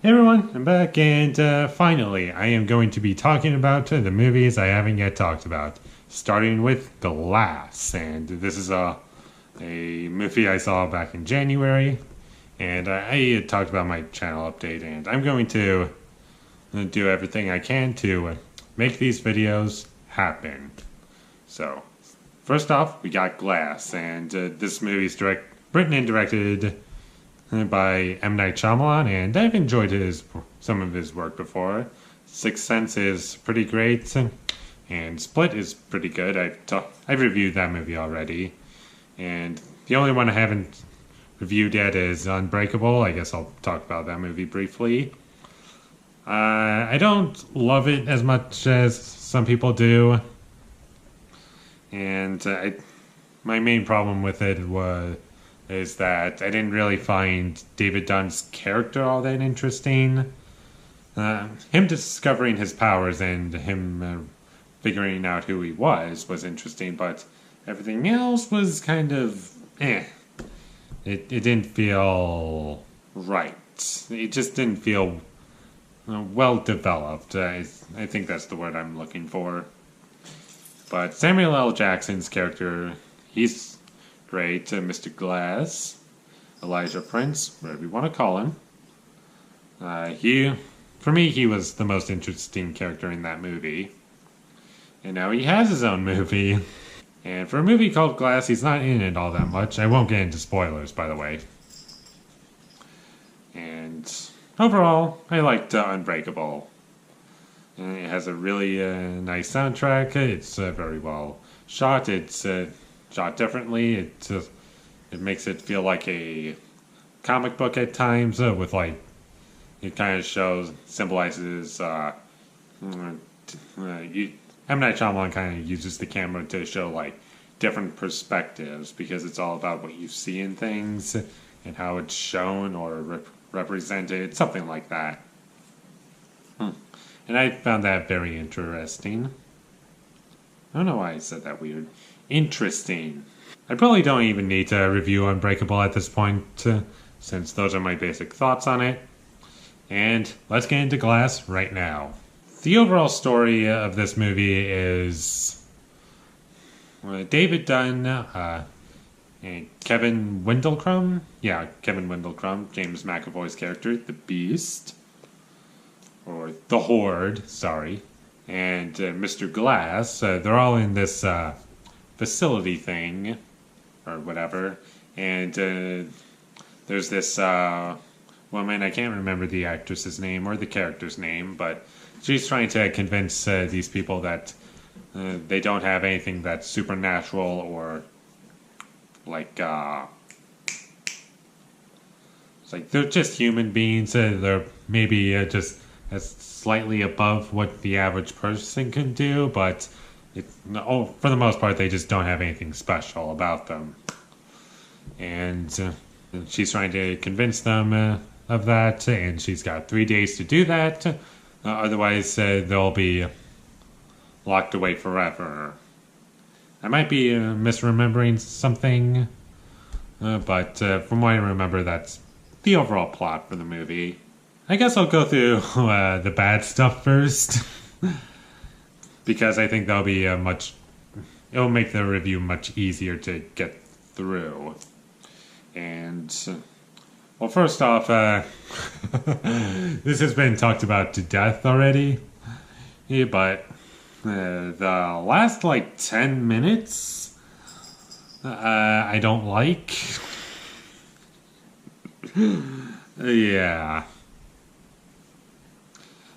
Hey everyone, I'm back, and finally, I am going to be talking about the movies I haven't yet talked about, starting with Glass. And this is a movie I saw back in January, and I had talked about my channel update, and I'm going to do everything I can to make these videos happen. So, first off, we got Glass, and this movie is written and directed by M. Night Shyamalan, and I've enjoyed some of his work before. Sixth Sense is pretty great, and Split is pretty good. I've reviewed that movie already, and the only one I haven't reviewed yet is Unbreakable. I guess I'll talk about that movie briefly. I don't love it as much as some people do, and my main problem with it is that I didn't really find David Dunn's character all that interesting. Him discovering his powers and him figuring out who he was interesting, but everything else was kind of It didn't feel right. It just didn't feel well developed. I think that's the word I'm looking for. But Samuel L. Jackson's character, he's great. Mr. Glass, Elijah Prince, whatever you want to call him. For me, he was the most interesting character in that movie. And now he has his own movie. And for a movie called Glass, he's not in it all that much. I won't get into spoilers, by the way. And overall, I liked Unbreakable. And it has a really nice soundtrack. It's very well shot. It's shot differently. It makes it feel like a comic book at times, with like it kind of symbolizes. M. Night Shyamalan kind of uses the camera to show like different perspectives because it's all about what you see in things and how it's shown or represented, something like that. And I found that very interesting. I don't know why I said that weird. Interesting. I probably don't even need to review Unbreakable at this point, since those are my basic thoughts on it. And let's get into Glass right now. The overall story of this movie is David Dunn and Kevin Windlecrum. Yeah, Kevin Windlecrum, James McAvoy's character, the Beast. Or the Horde, sorry. And Mr. Glass, they're all in this facility thing, or whatever. And there's this woman, I can't remember the actress's name or the character's name, but she's trying to convince these people that they don't have anything that's supernatural or like it's like they're just human beings. They're maybe just slightly above what the average person can do, but for the most part, they just don't have anything special about them. And she's trying to convince them of that, and she's got 3 days to do that. Otherwise, they'll be locked away forever. I might be misremembering something, but from what I remember, that's the overall plot for the movie. I guess I'll go through the bad stuff first, because I think that'll be it'll make the review much easier to get through. And, well, first off, this has been talked about to death already, but the last, 10 minutes, I don't like. Yeah.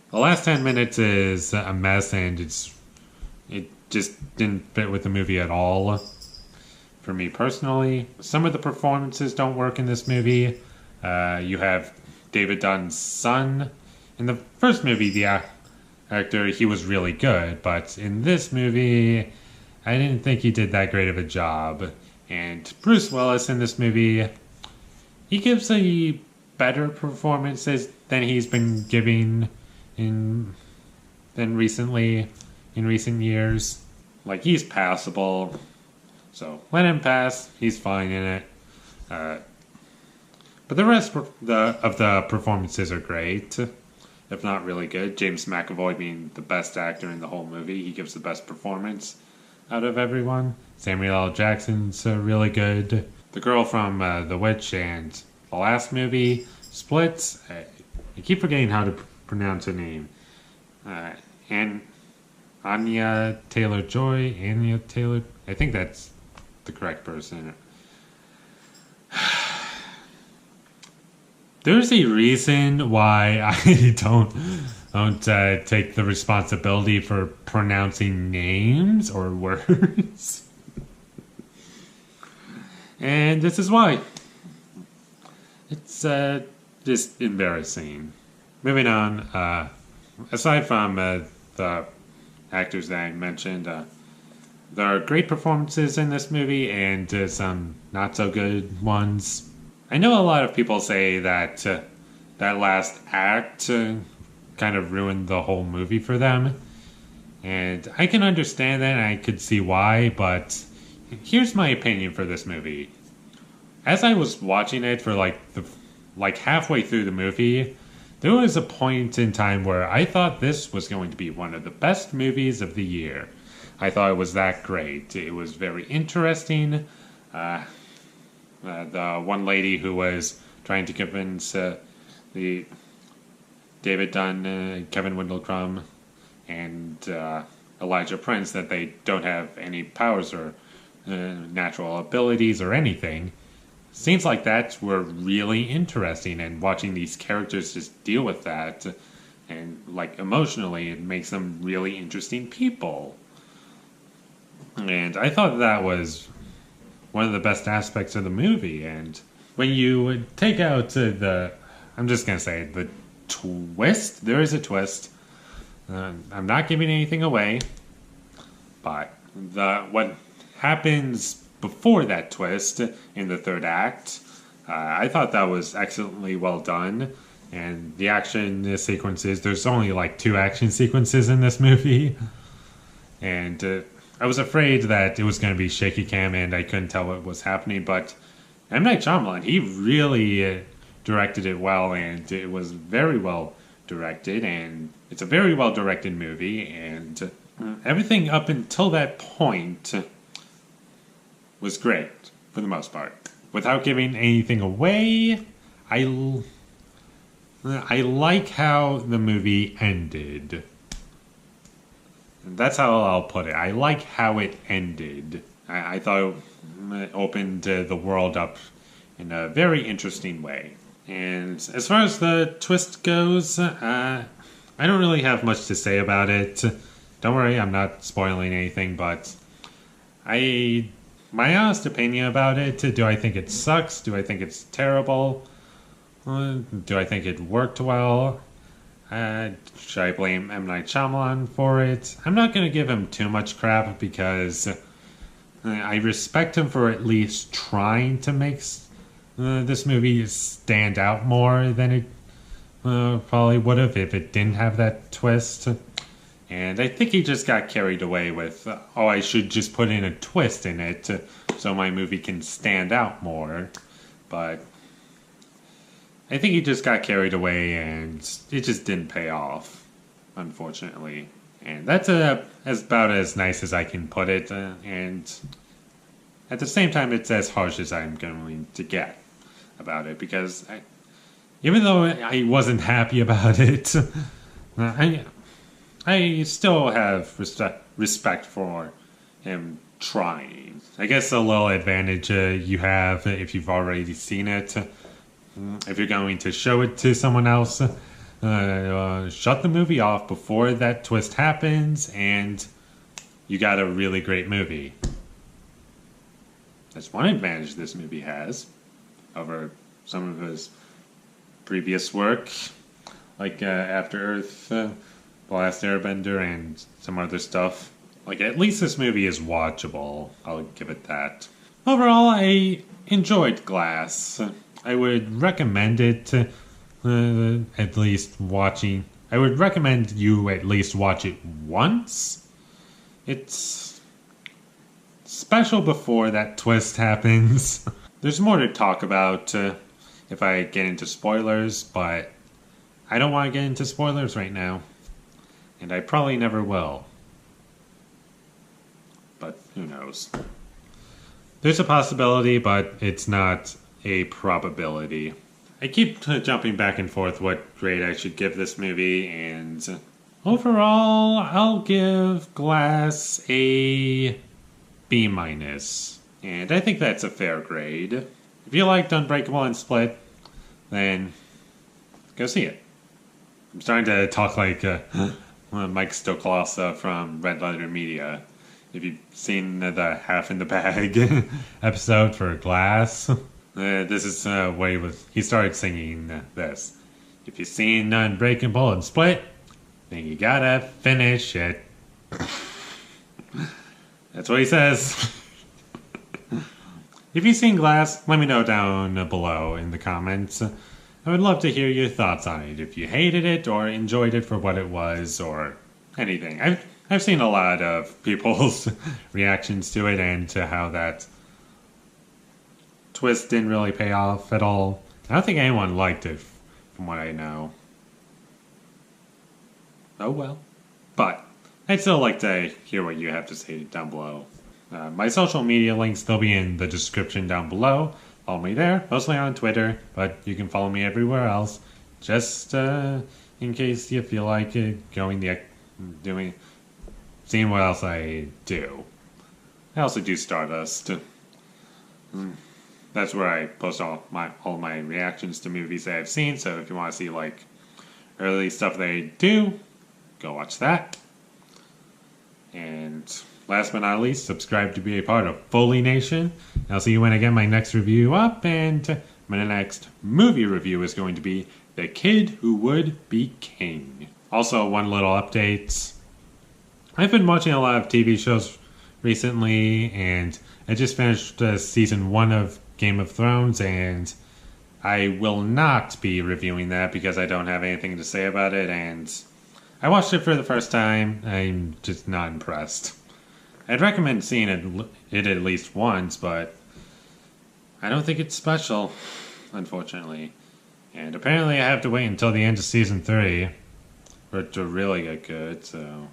The last 10 minutes is a mess, and it just didn't fit with the movie at all. For me personally, some of the performances don't work in this movie. You have David Dunn's son. In the first movie, the actor, he was really good, but in this movie, I didn't think he did that great of a job. And Bruce Willis in this movie, he gives a better performances than he's been giving in recent years. Like, he's passable, so let him pass. He's fine in it. But the rest of the performances are great, if not really good. James McAvoy being the best actor in the whole movie. He gives the best performance out of everyone. Samuel L. Jackson's really good. The girl from The Witch and the last movie, Split. I keep forgetting how to pronounce her name. Anya Taylor-Joy. Anya Taylor. I think that's the correct person. There's a reason why I don't take the responsibility for pronouncing names or words. And this is why. It's just embarrassing. Moving on, aside from the actors that I mentioned, there are great performances in this movie and some not so good ones. I know a lot of people say that that last act kind of ruined the whole movie for them. And I can understand that and I could see why, but here's my opinion for this movie. As I was watching it for like halfway through the movie, there was a point in time where I thought this was going to be one of the best movies of the year. I thought it was that great. It was very interesting. The one lady who was trying to convince the David Dunn, Kevin Windlecrum, and Elijah Prince that they don't have any powers or natural abilities or anything. Scenes like that were really interesting, and watching these characters just deal with that, and like emotionally, it makes them really interesting people. And I thought that was one of the best aspects of the movie. And when you take out I'm just going to say the twist, there is a twist. I'm not giving anything away, but what happens before that twist in the third act, I thought that was excellently well done. And the action sequences, there's only like 2 action sequences in this movie. And I was afraid that it was going to be shaky cam and I couldn't tell what was happening, but M. Night Shyamalan, he really directed it well, and it was very well directed, and it's a very well directed movie, and everything up until that point was great, for the most part. Without giving anything away, I like how the movie ended. That's how I'll put it. I like how it ended. I thought it opened the world up in a very interesting way. And as far as the twist goes, I don't really have much to say about it. Don't worry, I'm not spoiling anything, but my honest opinion about it, do I think it sucks? Do I think it's terrible? Do I think it worked well? Should I blame M. Night Shyamalan for it? I'm not going to give him too much crap because I respect him for at least trying to make this movie stand out more than it probably would have if it didn't have that twist. And I think he just got carried away with, I should just put in a twist in it so my movie can stand out more. But I think he just got carried away and it just didn't pay off, unfortunately. And that's about as nice as I can put it. And at the same time, it's as harsh as I'm going to get about it. Because even though I wasn't happy about it, I still have respect for him trying. I guess a little advantage you have if you've already seen it. If you're going to show it to someone else, shut the movie off before that twist happens, and you got a really great movie. That's one advantage this movie has over some of his previous work, like After Earth, The Last Airbender, and some other stuff. Like, at least this movie is watchable. I'll give it that. Overall, I enjoyed Glass. I would recommend it at least watching. I would recommend you at least watch it once. It's special before that twist happens. There's more to talk about if I get into spoilers, but I don't want to get into spoilers right now. And I probably never will. But who knows? There's a possibility, but it's not a probability. I keep jumping back and forth what grade I should give this movie, and overall, I'll give Glass a B-. And I think that's a fair grade. If you liked Unbreakable and Split, then go see it. I'm starting to talk like Mike Stoklasa from Red Letter Media. If you've seen the Half in the Bag episode for Glass, this is what he started singing this. If you've seen Unbreakable and Split, then you gotta finish it. That's what he says. If you've seen Glass, let me know down below in the comments. I would love to hear your thoughts on it. If you hated it or enjoyed it for what it was or anything. I've seen a lot of people's reactions to it and to how that twist didn't really pay off at all. I don't think anyone liked it, from what I know. Oh well. But I'd still like to hear what you have to say down below. My social media links, they'll be in the description down below. Follow me there, mostly on Twitter, but you can follow me everywhere else. Just in case you feel like seeing what else I do. I also do Stardust. That's where I post all my reactions to movies that I've seen. So if you want to see like early stuff they do, go watch that. And last but not least, subscribe to be a part of Foley Nation. I'll see you when I get my next review up, and my next movie review is going to be The Kid Who Would Be King. Also, one little update. I've been watching a lot of TV shows recently, and I just finished season 1 of Game of Thrones, and I will not be reviewing that because I don't have anything to say about it, and I watched it for the first time. I'm just not impressed. I'd recommend seeing it at least once, but I don't think it's special, unfortunately. And apparently I have to wait until the end of season 3 for it to really get good, so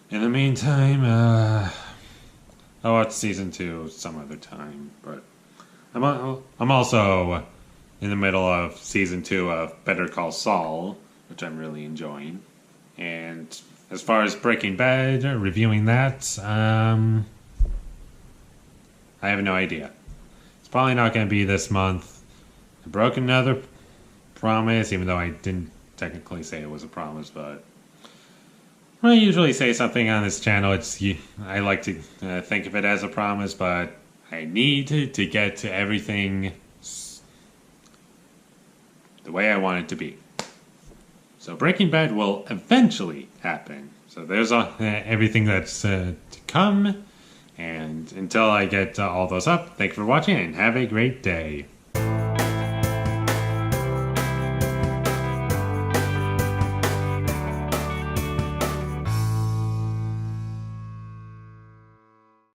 in the meantime, I'll watch season 2 some other time. But I'm also in the middle of season 2 of Better Call Saul, which I'm really enjoying. And as far as Breaking Bad, reviewing that, I have no idea. It's probably not going to be this month. I broke another promise, even though I didn't technically say it was a promise, but when I usually say something on this channel, I like to think of it as a promise, but I need to get to everything the way I want it to be. So Breaking Bad will eventually happen. So there's everything that's to come. And until I get all those up, thank you for watching and have a great day.